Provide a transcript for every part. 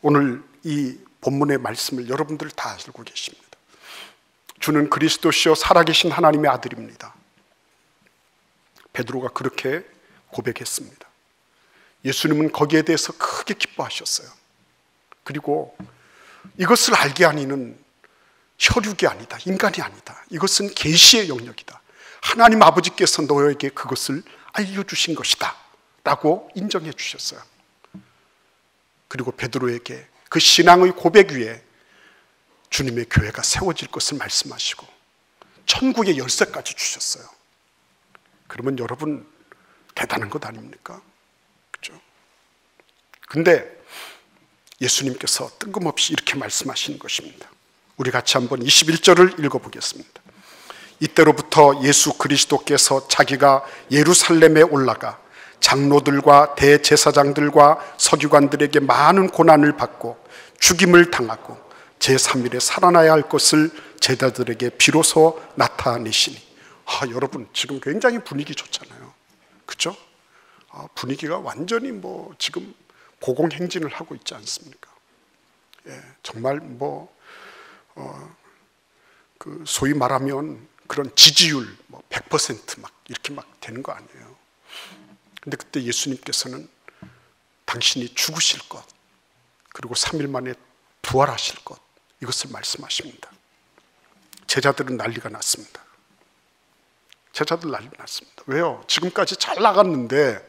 오늘 이 본문의 말씀을 여러분들 다 알고 계십니다. 주는 그리스도시요 살아계신 하나님의 아들입니다. 베드로가 그렇게 고백했습니다. 예수님은 거기에 대해서 크게 기뻐하셨어요. 그리고 이것을 알게 하는 이는 혈육이 아니다, 인간이 아니다. 이것은 계시의 영역이다. 하나님 아버지께서 너에게 그것을 알려주신 것이다 라고 인정해 주셨어요. 그리고 베드로에게 그 신앙의 고백 위에 주님의 교회가 세워질 것을 말씀하시고 천국의 열쇠까지 주셨어요. 그러면 여러분 대단한 것 아닙니까? 그렇죠? 근데 예수님께서 뜬금없이 이렇게 말씀하시는 것입니다. 우리 같이 한번 21절을 읽어보겠습니다. 이때로부터 예수 그리스도께서 자기가 예루살렘에 올라가 장로들과 대제사장들과 서기관들에게 많은 고난을 받고 죽임을 당하고 제3일에 살아나야 할 것을 제자들에게 비로소 나타내시니. 여러분 지금 굉장히 분위기 좋잖아요. 그렇죠? 분위기가 완전히 지금 고공행진을 하고 있지 않습니까? 정말 그 소위 말하면 그런 지지율 100% 막 이렇게 막 되는 거 아니에요. 근데 그때 예수님께서는 당신이 죽으실 것, 그리고 3일 만에 부활하실 것, 이것을 말씀하십니다. 제자들은 난리가 났습니다. 제자들 난리 났습니다. 왜요? 지금까지 잘 나갔는데,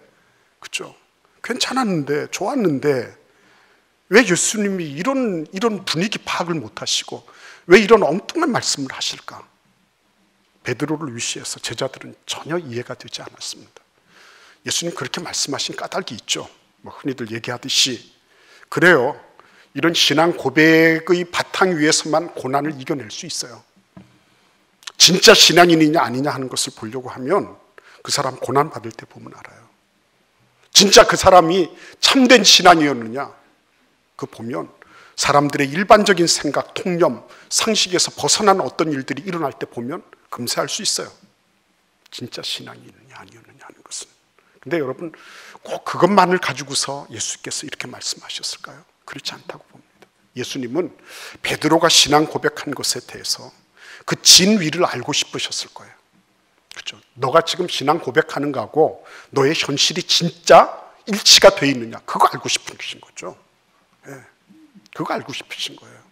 그렇죠? 괜찮았는데, 좋았는데 왜 예수님이 이런 분위기 파악을 못 하시고 왜 이런 엉뚱한 말씀을 하실까? 베드로를 위시해서 제자들은 전혀 이해가 되지 않았습니다. 예수님 그렇게 말씀하신 까닭이 있죠. 흔히들 얘기하듯이 그래요. 이런 신앙 고백의 바탕 위에서만 고난을 이겨낼 수 있어요. 진짜 신앙인이냐 아니냐 하는 것을 보려고 하면 그 사람 고난 받을 때 보면 알아요. 진짜 그 사람이 참된 신앙이었느냐, 그 보면 사람들의 일반적인 생각, 통념, 상식에서 벗어난 어떤 일들이 일어날 때 보면 금세 알 수 있어요. 진짜 신앙이었느냐 아니었느냐 하는 것은. 근데 여러분 꼭 그것만을 가지고서 예수께서 이렇게 말씀하셨을까요? 그렇지 않다고 봅니다. 예수님은 베드로가 신앙 고백한 것에 대해서 그 진위를 알고 싶으셨을 거예요. 그렇죠? 너가 지금 신앙 고백하는 거하고 너의 현실이 진짜 일치가 돼 있느냐, 그거 알고 싶으신 거죠. 그거 알고 싶으신 거예요.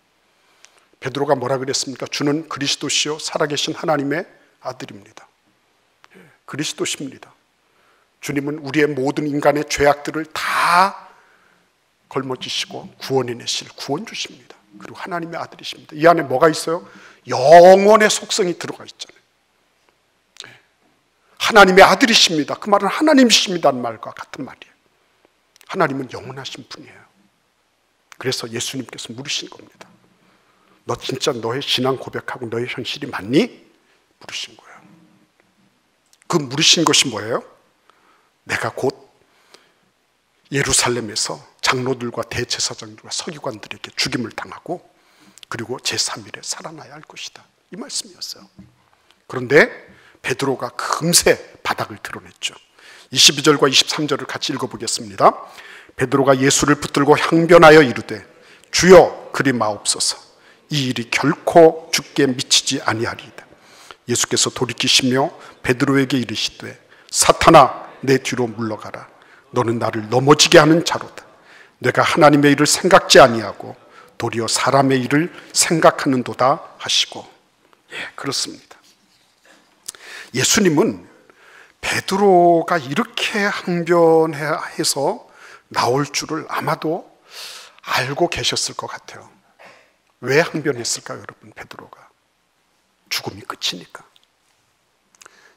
베드로가 뭐라 그랬습니까? 주는 그리스도시요 살아계신 하나님의 아들입니다. 그리스도십니다. 주님은 우리의 모든 인간의 죄악들을 다 걸머지시고 구원해내실 구원주십니다. 그리고 하나님의 아들이십니다. 이 안에 뭐가 있어요? 영원의 속성이 들어가 있잖아요. 하나님의 아들이십니다. 그 말은 하나님이십니다는 말과 같은 말이에요. 하나님은 영원하신 분이에요. 그래서 예수님께서 물으신 겁니다. 너 진짜 너의 신앙 고백하고 너의 현실이 맞니? 물으신 거예요. 그 물으신 것이 뭐예요? 내가 곧 예루살렘에서 장로들과 대제사장들과 서기관들에게 죽임을 당하고 그리고 제3일에 살아나야 할 것이다. 이 말씀이었어요. 그런데 베드로가 금세 바닥을 드러냈죠. 22절과 23절을 같이 읽어보겠습니다. 베드로가 예수를 붙들고 항변하여 이르되 주여 그리 마옵소서, 이 일이 결코 주께 미치지 아니하리이다. 예수께서 돌이키시며 베드로에게 이르시되 사탄아 내 뒤로 물러가라. 너는 나를 넘어지게 하는 자로다. 내가 하나님의 일을 생각지 아니하고 도리어 사람의 일을 생각하는도다 하시고. 그렇습니다. 예수님은 베드로가 이렇게 항변해서 나올 줄을 아마도 알고 계셨을 것 같아요. 왜 항변했을까요, 여러분? 베드로가 죽음이 끝이니까.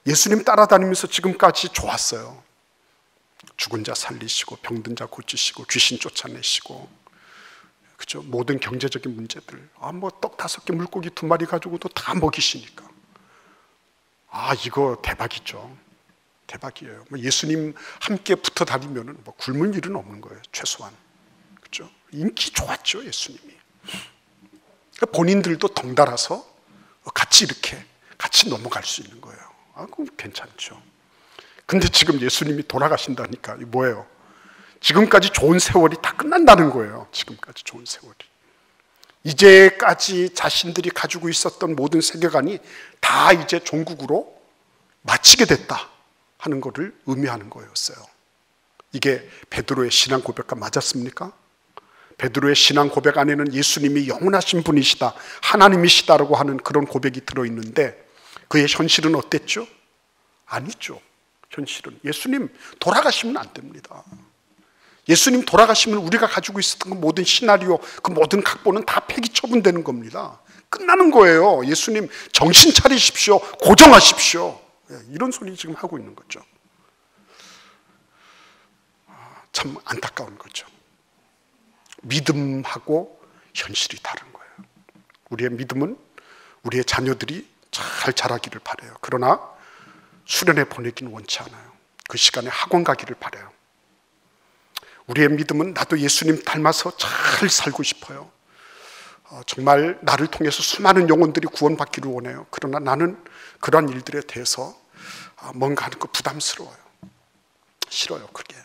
예수님 따라다니면서 지금까지 좋았어요. 죽은 자 살리시고 병든 자 고치시고 귀신 쫓아내시고, 그죠? 모든 경제적인 문제들, 떡 5개 물고기 2마리 가지고도 다 먹이시니까 이거 대박이죠. 대박이에요. 예수님 함께 붙어 다니면은 굶을 일은 없는 거예요, 최소한. 그죠? 인기 좋았죠, 예수님이. 본인들도 덩달아서 같이 넘어갈 수 있는 거예요. 그럼 괜찮죠. 근데 지금 예수님이 돌아가신다니까, 뭐예요? 지금까지 좋은 세월이 다 끝난다는 거예요. 지금까지 좋은 세월이. 이제까지 자신들이 가지고 있었던 모든 세계관이 다 이제 종국으로 마치게 됐다 하는 것을 의미하는 거였어요. 이게 베드로의 신앙 고백과 맞았습니까? 베드로의 신앙 고백 안에는 예수님이 영원하신 분이시다, 하나님이시다라고 하는 그런 고백이 들어있는데 그의 현실은 어땠죠? 아니죠. 현실은 예수님 돌아가시면 안 됩니다. 예수님 돌아가시면 우리가 가지고 있었던 그 모든 시나리오, 그 모든 각본은 다 폐기 처분되는 겁니다. 끝나는 거예요. 예수님 정신 차리십시오, 고정하십시오. 이런 소리 지금 하고 있는 거죠. 참 안타까운 거죠. 믿음하고 현실이 다른 거예요. 우리의 믿음은 우리의 자녀들이 잘 자라기를 바라요. 그러나 수련회 보내기는 원치 않아요. 그 시간에 학원 가기를 바라요. 우리의 믿음은 나도 예수님 닮아서 잘 살고 싶어요. 정말 나를 통해서 수많은 영혼들이 구원받기를 원해요. 그러나 나는 그러한 일들에 대해서 뭔가 하는 거 부담스러워요. 싫어요. 그게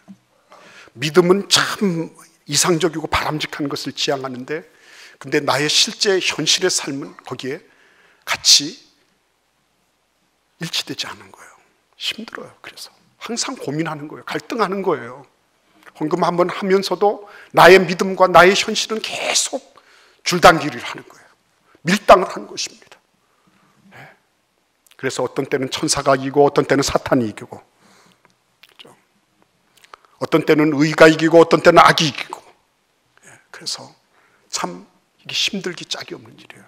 믿음은 참 이상적이고 바람직한 것을 지향하는데, 근데 나의 실제 현실의 삶은 거기에 같이 일치되지 않는 거예요. 힘들어요. 그래서 항상 고민하는 거예요. 갈등하는 거예요. 헌금 한번 하면서도 나의 믿음과 나의 현실은 계속 줄당기를 하는 거예요. 밀당을 하는 것입니다. 그래서 어떤 때는 천사가 이기고 어떤 때는 사탄이 이기고, 어떤 때는 의가 이기고 어떤 때는 악이 이기고, 그래서 참 이게 힘들기 짝이 없는 일이에요.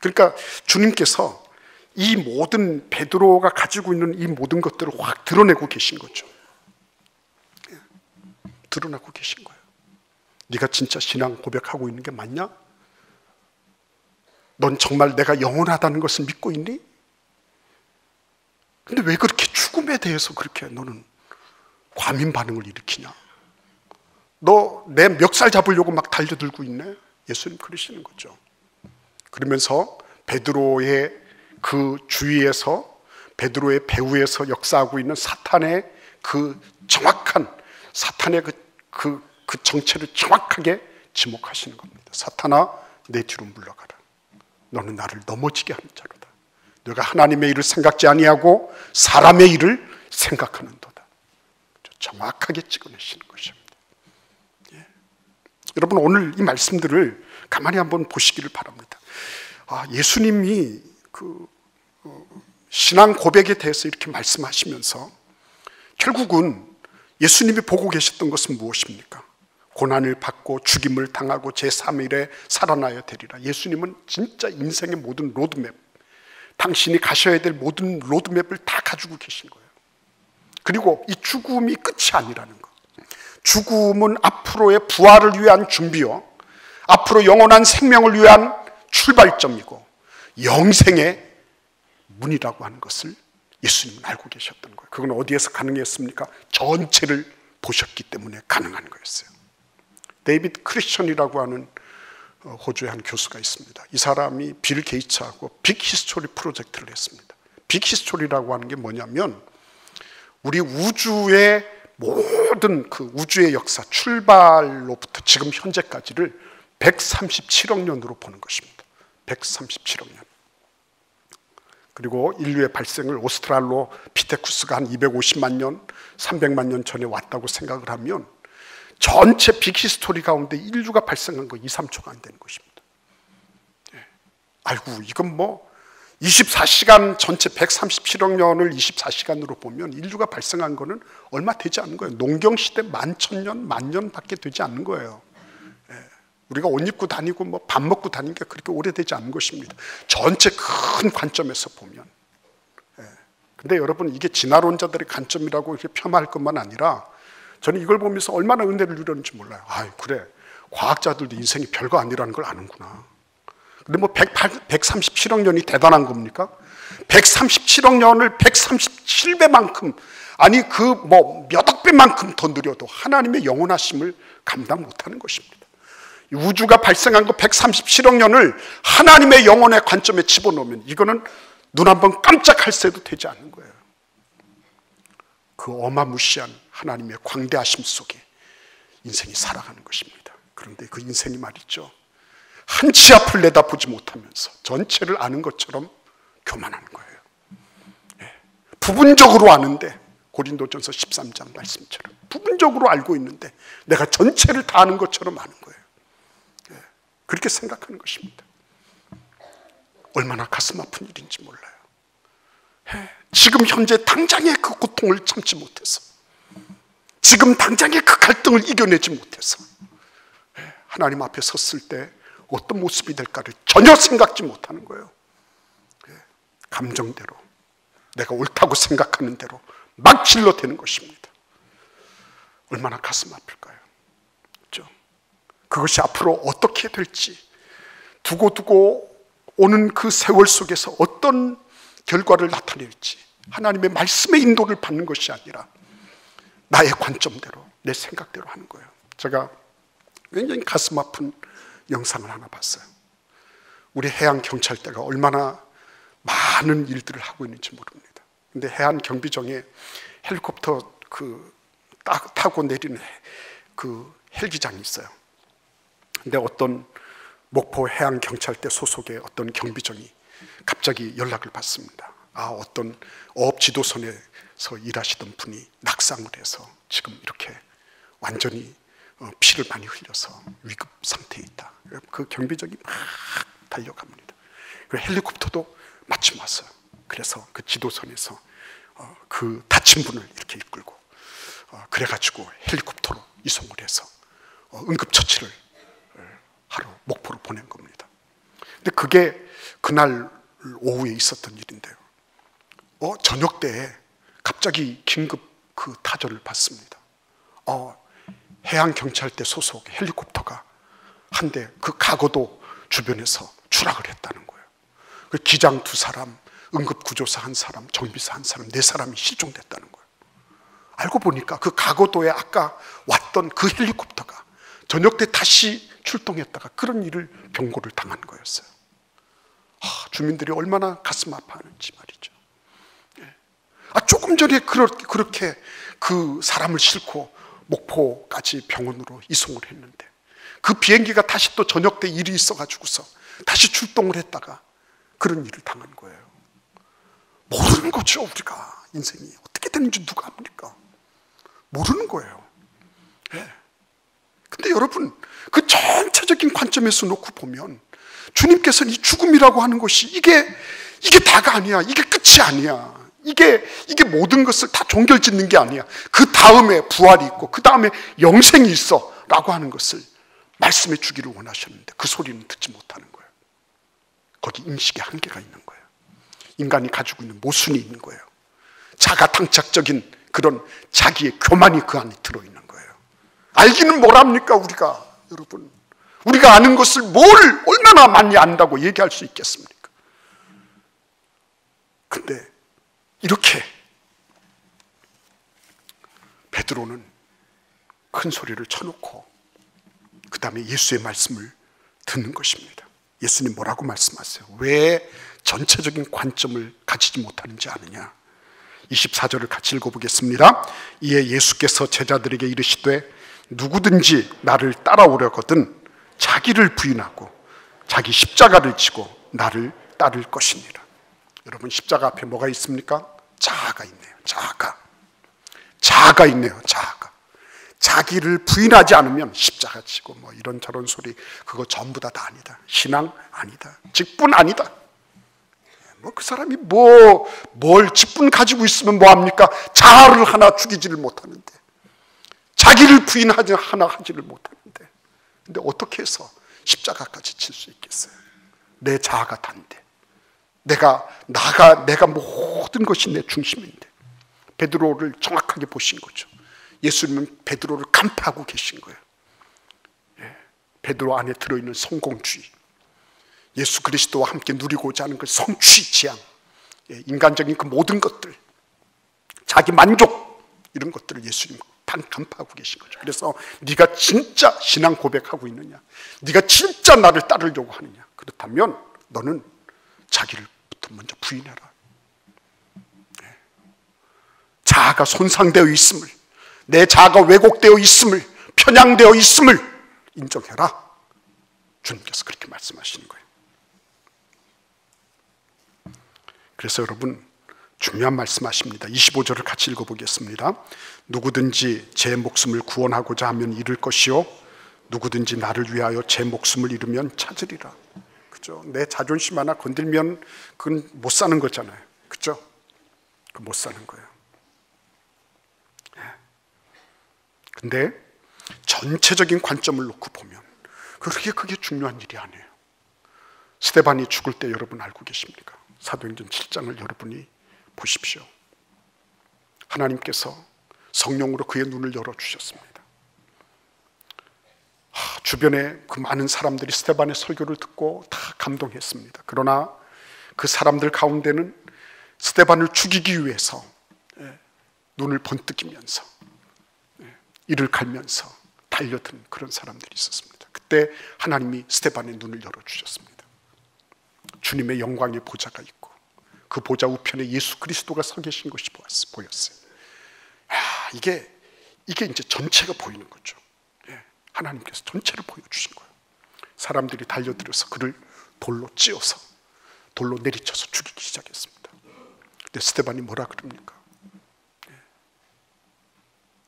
그러니까 주님께서 이 모든 베드로가 가지고 있는 이 모든 것들을 확 드러내고 계신 거죠. 드러나고 계신 거예요. 네가 진짜 신앙 고백하고 있는 게 맞냐? 넌 정말 내가 영원하다는 것을 믿고 있니? 근데 왜 그렇게 죽음에 대해서 그렇게 너는 과민 반응을 일으키냐? 너 내 멱살 잡으려고 막 달려들고 있네? 예수님 그러시는 거죠. 그러면서 베드로의 그 주위에서, 베드로의 배후에서 역사하고 있는 사탄의 그 정확한, 사탄의 그 정체를 정확하게 지목하시는 겁니다. 사탄아, 내 뒤로 물러가라. 너는 나를 넘어지게 하는 자로다. 너가 하나님의 일을 생각지 아니하고 사람의 일을 생각하는도다. 정확하게 찍어내시는 것입니다. 여러분, 오늘 이 말씀들을 가만히 한번 보시기를 바랍니다. 예수님이 신앙 고백에 대해서 이렇게 말씀하시면서 결국은 예수님이 보고 계셨던 것은 무엇입니까? 고난을 받고 죽임을 당하고 제3일에 살아나야 되리라. 예수님은 진짜 인생의 모든 로드맵, 당신이 가셔야 될 모든 로드맵을 다 가지고 계신 거예요. 그리고 이 죽음이 끝이 아니라는 것. 죽음은 앞으로의 부활을 위한 준비요, 앞으로 영원한 생명을 위한 출발점이고 영생의 문이라고 하는 것을 예수님은 알고 계셨던 거예요. 그건 어디에서 가능했습니까? 전체를 보셨기 때문에 가능한 거였어요. 데이비드 크리스천이라고 하는 호주의 한 교수가 있습니다. 이 사람이 빌 게이츠하고 빅 히스토리 프로젝트를 했습니다. 빅 히스토리라고 하는 게 뭐냐면 우리 우주의 모든 그 우주의 역사, 출발로부터 지금 현재까지를 137억 년으로 보는 것입니다. 137억 년. 그리고 인류의 발생을 오스트랄로피테쿠스가 한 250만 년, 300만 년 전에 왔다고 생각을 하면 전체 빅 히스토리 가운데 인류가 발생한 거 2, 3초가 안 되는 것입니다. 아이고, 이건 뭐 24시간 전체 137억 년을 24시간으로 보면 인류가 발생한 거는 얼마 되지 않는 거예요. 농경시대 11,000년, 10,000년 밖에 되지 않는 거예요. 우리가 옷 입고 다니고 뭐 밥 먹고 다니는 게 그렇게 오래되지 않은 것입니다. 전체 큰 관점에서 보면. 근데 여러분, 이게 진화론자들의 관점이라고 이렇게 폄하할 것만 아니라 저는 이걸 보면서 얼마나 은혜를 누렸는지 몰라요. 그래, 과학자들도 인생이 별거 아니라는 걸 아는구나. 근데 뭐 137억 년이 대단한 겁니까? 137억 년을 137배만큼, 아니 그 뭐 몇억 배만큼 더 느려도 하나님의 영원하심을 감당 못하는 것입니다. 우주가 발생한 거 137억 년을 하나님의 영혼의 관점에 집어넣으면 이거는 눈 한번 깜짝할 새도 되지 않는 거예요. 그 어마무시한 하나님의 광대하심 속에 인생이 살아가는 것입니다. 그런데 그 인생이 말이죠, 한 치 앞을 내다보지 못하면서 전체를 아는 것처럼 교만하는 거예요. 부분적으로 아는데, 고린도전서 13장 말씀처럼 부분적으로 알고 있는데 내가 전체를 다 아는 것처럼 아는 거예요. 그렇게 생각하는 것입니다. 얼마나 가슴 아픈 일인지 몰라요. 지금 현재 당장의 그 고통을 참지 못해서, 지금 당장의 그 갈등을 이겨내지 못해서 하나님 앞에 섰을 때 어떤 모습이 될까를 전혀 생각지 못하는 거예요. 감정대로, 내가 옳다고 생각하는 대로 막 질러대는 것입니다. 얼마나 가슴 아플까요? 그렇죠? 그것이 앞으로 어떻게 될지, 두고두고 오는 그 세월 속에서 어떤 결과를 나타낼지 하나님의 말씀의 인도를 받는 것이 아니라 나의 관점대로, 내 생각대로 하는 거예요. 제가 굉장히 가슴 아픈 영상을 하나 봤어요. 우리 해양경찰대가 얼마나 많은 일들을 하고 있는지 모릅니다. 근데 해안 경비정에 헬리콥터 타고 내리는 그 헬기장이 있어요. 근데 어떤 목포 해양경찰대 소속의 어떤 경비정이 갑자기 연락을 받습니다. 어떤 어업지도선에서 일하시던 분이 낙상을 해서 지금 이렇게 완전히 피를 많이 흘려서 위급 상태에 있다. 그 경비정이 막 달려갑니다. 그 헬리콥터도 마침 왔어요. 그래서 그 지도선에서 그 다친 분을 이렇게 이끌고 그래가지고 헬리콥터로 이송을 해서 응급처치를 하러 목포로 보낸 겁니다. 근데 그게 그날 오후에 있었던 일인데요. 저녁 때에 갑자기 긴급 그 타조를 받습니다. 해양경찰대 소속 헬리콥터가 한 대 그 가고도 주변에서 추락을 했다는 거예요. 그 기장 2사람, 응급구조사 1사람, 정비사 1사람, 4사람이 실종됐다는 거예요. 알고 보니까 그 가고도에 아까 왔던 그 헬리콥터가 저녁 때 다시 출동했다가 그런 일을 경고를 당한 거였어요. 주민들이 얼마나 가슴 아파하는지 말이죠. 조금 전에 그렇게 그 사람을 싣고 목포까지 병원으로 이송을 했는데 그 비행기가 다시 또 저녁 때 일이 있어가지고서 다시 출동을 했다가 그런 일을 당한 거예요. 모르는 거죠. 우리가 인생이 어떻게 되는지 누가 압니까? 모르는 거예요. 근데 여러분, 그 전체적인 관점에서 놓고 보면 주님께서는 이 죽음이라고 하는 것이 이게 다가 아니야. 이게 끝이 아니야. 이게 모든 것을 다 종결짓는 게 아니야. 그 다음에 부활이 있고 그 다음에 영생이 있어 라고 하는 것을 말씀해 주기를 원하셨는데 그 소리는 듣지 못하는 거예요. 거기 인식의 한계가 있는 거예요. 인간이 가지고 있는 모순이 있는 거예요. 자가당착적인 그런 자기의 교만이 그 안에 들어있는 거예요. 알기는 뭘 합니까 우리가? 여러분, 우리가 아는 것을 뭘 얼마나 많이 안다고 얘기할 수 있겠습니까? 근데 이렇게 베드로는 큰 소리를 쳐놓고 그 다음에 예수의 말씀을 듣는 것입니다. 예수님 뭐라고 말씀하세요? 왜 전체적인 관점을 가지지 못하는지 아느냐? 24절을 같이 읽어보겠습니다. 이에 예수께서 제자들에게 이르시되 누구든지 나를 따라오려거든 자기를 부인하고 자기 십자가를 지고 나를 따를 것이니라. 여러분, 십자가 앞에 뭐가 있습니까? 자아가 있네요. 자아가 있네요. 자기를 부인하지 않으면 십자가 지고 뭐 이런저런 소리, 그거 전부 다 아니다. 신앙 아니다. 직분 아니다. 그 사람이 뭘 직분 가지고 있으면 뭐합니까? 자아를 하나 죽이지를 못하는데, 자기를 부인하지 하나 하지를 못하는데, 근데 어떻게 해서 십자가까지 칠 수 있겠어요? 내 자아가 단데, 내가 모든 것이 내 중심인데. 베드로를 정확하게 보신 거죠. 예수님은 베드로를 간파하고 계신 거예요. 베드로 안에 들어있는 성공주의, 예수 그리스도와 함께 누리고자 하는 그 성취 지향, 인간적인 그 모든 것들, 자기 만족, 이런 것들을 예수님 간파하고 계신 거죠. 그래서 네가 진짜 신앙 고백하고 있느냐, 네가 진짜 나를 따르려고 하느냐, 그렇다면 너는 자기를부터 먼저 부인해라. 자아가 손상되어 있음을, 내 자아가 왜곡되어 있음을, 편향되어 있음을 인정해라. 주님께서 그렇게 말씀하시는 거예요. 그래서 여러분, 중요한 말씀하십니다. 25절을 같이 읽어보겠습니다. 누구든지 제 목숨을 구원하고자 하면 잃을 것이요, 누구든지 나를 위하여 제 목숨을 잃으면 찾으리라. 그죠? 내 자존심 하나 건들면 그건 못 사는 거잖아요. 그죠? 못 사는 거예요. 근데 전체적인 관점을 놓고 보면 그렇게 그게 중요한 일이 아니에요. 스데반이 죽을 때 여러분 알고 계십니까? 사도행전 7장을 여러분이 보십시오. 하나님께서 성령으로 그의 눈을 열어주셨습니다. 주변에 그 많은 사람들이 스데반의 설교를 듣고 다 감동했습니다. 그러나 그 사람들 가운데는 스데반을 죽이기 위해서 눈을 번뜩이면서 이를 갈면서 달려든 그런 사람들이 있었습니다. 그때 하나님이 스데반의 눈을 열어주셨습니다. 주님의 영광의 보좌가 있고 그 보좌 우편에 예수 그리스도가 서 계신 것이 보였어요. 이게 이제 전체가 보이는 거죠. 하나님께서 전체를 보여주신 거예요. 사람들이 달려들어서 그를 돌로 찧어서 돌로 내리쳐서 죽이기 시작했습니다. 근데 스데반이 뭐라 그럽니까?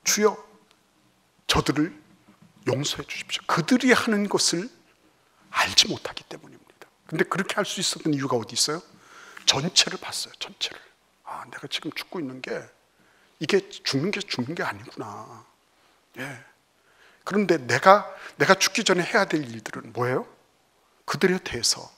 주여, 저들을 용서해 주십시오. 그들이 하는 것을 알지 못하기 때문입니다. 근데 그렇게 할 수 있었던 이유가 어디 있어요? 전체를 봤어요. 전체를. 내가 지금 죽고 있는 게 이게 죽는 게 아니구나. 그런데 내가 죽기 전에 해야 될 일들은 뭐예요? 그들에 대해서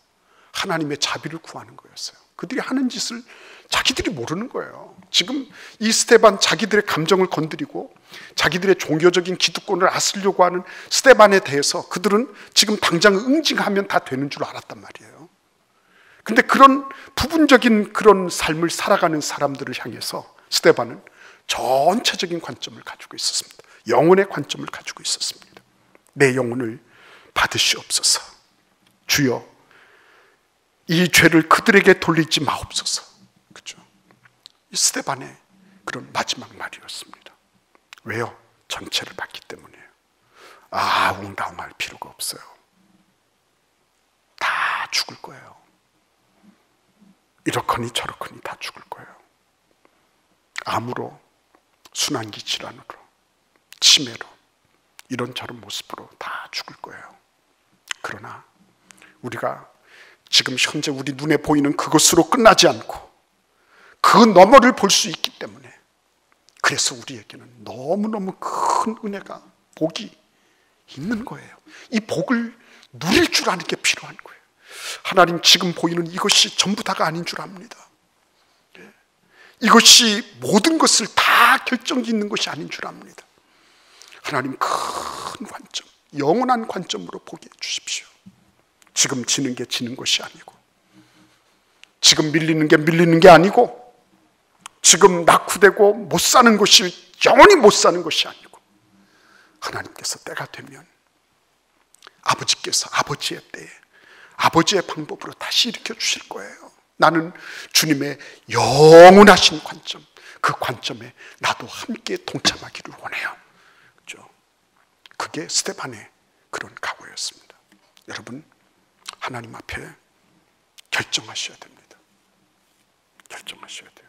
하나님의 자비를 구하는 거였어요. 그들이 하는 짓을 자기들이 모르는 거예요. 지금 이 스데반, 자기들의 감정을 건드리고 자기들의 종교적인 기득권을 앗으려고 하는 스데반에 대해서 그들은 지금 당장 응징하면 다 되는 줄 알았단 말이에요. 근데 그런 부분적인 그런 삶을 살아가는 사람들을 향해서 스데반은 전체적인 관점을 가지고 있었습니다. 영혼의 관점을 가지고 있었습니다. 내 영혼을 받으시옵소서. 주여, 이 죄를 그들에게 돌리지 마옵소서. 그렇죠? 이 스데반의 그런 마지막 말이었습니다. 왜요? 전체를 봤기 때문이에요. 웅당할 필요가 없어요. 다 죽을 거예요. 이렇거니 저렇거니 다 죽을 거예요. 암으로, 순환기 질환으로, 치매로, 이런저런 모습으로 다 죽을 거예요. 그러나 우리가 지금 현재 우리 눈에 보이는 그것으로 끝나지 않고 그 너머를 볼 수 있기 때문에, 그래서 우리에게는 너무너무 큰 은혜가, 복이 있는 거예요. 이 복을 누릴 줄 아는 게 필요한 거예요. 하나님, 지금 보이는 이것이 전부 다가 아닌 줄 압니다. 이것이 모든 것을 다 결정 짓는 것이 아닌 줄 압니다. 하나님, 큰 관점, 영원한 관점으로 보게 해주십시오. 지금 지는 게 지는 것이 아니고, 지금 밀리는 게 밀리는 게 아니고, 지금 낙후되고 못 사는 것이 영원히 못 사는 것이 아니고, 하나님께서 때가 되면 아버지께서 아버지의 때에 아버지의 방법으로 다시 일으켜 주실 거예요. 나는 주님의 영원하신 관점, 그 관점에 나도 함께 동참하기를 원해요. 그렇죠? 그게 스데반의 그런 각오였습니다. 여러분, 하나님 앞에 결정하셔야 됩니다. 결정하셔야 돼요.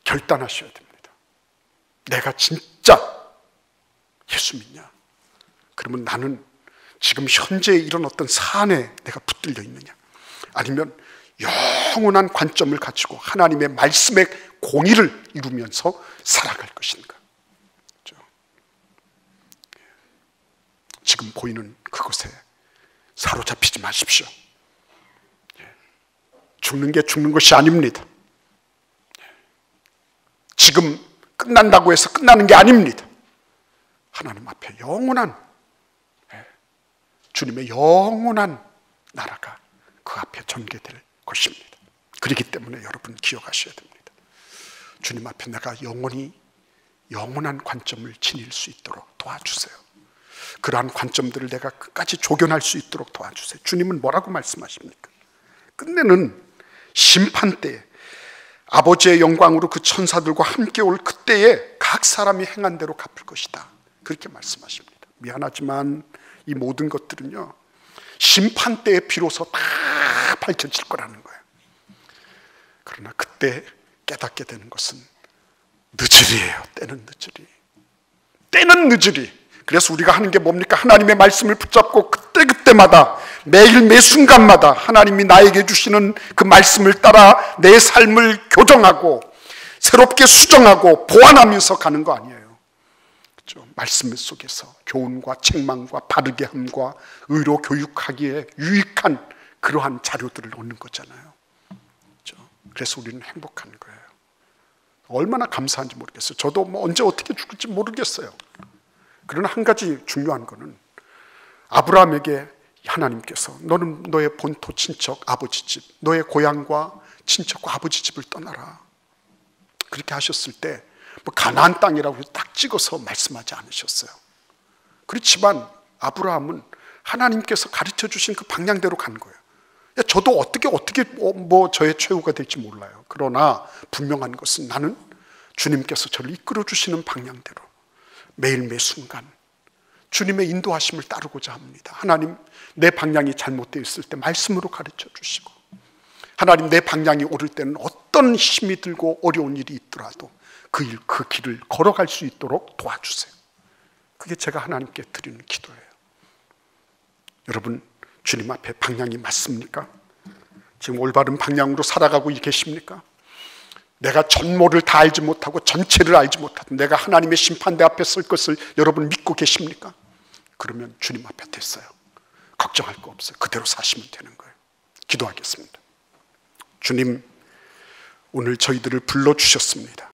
결단하셔야 됩니다. 내가 진짜 예수 믿냐? 그러면 나는 지금 현재 이런 어떤 사안에 내가 붙들려 있느냐? 아니면 영원한 관점을 가지고 하나님의 말씀의 공의를 이루면서 살아갈 것인가? 그렇죠? 지금 보이는 그것에 사로잡히지 마십시오. 죽는 게 죽는 것이 아닙니다. 지금 끝난다고 해서 끝나는 게 아닙니다. 하나님 앞에 영원한, 주님의 영원한 나라가 그 앞에 전개될 것입니다. 그렇기 때문에 여러분 기억하셔야 됩니다. 주님 앞에 내가 영원히 영원한 관점을 지닐 수 있도록 도와주세요. 그러한 관점들을 내가 끝까지 조견할 수 있도록 도와주세요. 주님은 뭐라고 말씀하십니까? 끝내는 심판 때에 아버지의 영광으로 그 천사들과 함께 올 그때에 각 사람이 행한 대로 갚을 것이다. 그렇게 말씀하십니다. 미안하지만 이 모든 것들은요, 심판 때에 비로소 다 밝혀질 거라는 거예요. 그러나 그때 깨닫게 되는 것은 늦으리예요. 때는 늦으리. 때는 늦으리. 그래서 우리가 하는 게 뭡니까? 하나님의 말씀을 붙잡고 그때그때마다 매일 매 순간마다 하나님이 나에게 주시는 그 말씀을 따라 내 삶을 교정하고 새롭게 수정하고 보완하면서 가는 거 아니에요. 그렇죠? 말씀 속에서 교훈과 책망과 바르게 함과 의로 교육하기에 유익한 그러한 자료들을 얻는 거잖아요. 그렇죠? 그래서 우리는 행복한 거예요. 얼마나 감사한지 모르겠어요. 저도 뭐 언제 어떻게 죽을지 모르겠어요. 그러나 한 가지 중요한 거는 아브라함에게 하나님께서 너는 너의 본토 친척 아버지 집, 너의 고향과 친척과 아버지 집을 떠나라. 그렇게 하셨을 때 뭐 가나안 땅이라고 딱 찍어서 말씀하지 않으셨어요. 그렇지만 아브라함은 하나님께서 가르쳐 주신 그 방향대로 간 거예요. 저도 어떻게 뭐 저의 최후가 될지 몰라요. 그러나 분명한 것은 나는 주님께서 저를 이끌어 주시는 방향대로 매일 매 순간 주님의 인도하심을 따르고자 합니다. 하나님, 내 방향이 잘못되어 있을 때 말씀으로 가르쳐 주시고, 하나님, 내 방향이 옳을 때는 어떤 힘이 들고 어려운 일이 있더라도 그 길을 걸어갈 수 있도록 도와주세요. 그게 제가 하나님께 드리는 기도예요. 여러분, 주님 앞에 방향이 맞습니까? 지금 올바른 방향으로 살아가고 계십니까? 내가 전모를 다 알지 못하고 전체를 알지 못하고 내가 하나님의 심판대 앞에 설 것을 여러분 믿고 계십니까? 그러면 주님 앞에 됐어요. 걱정할 거 없어요. 그대로 사시면 되는 거예요. 기도하겠습니다. 주님, 오늘 저희들을 불러주셨습니다.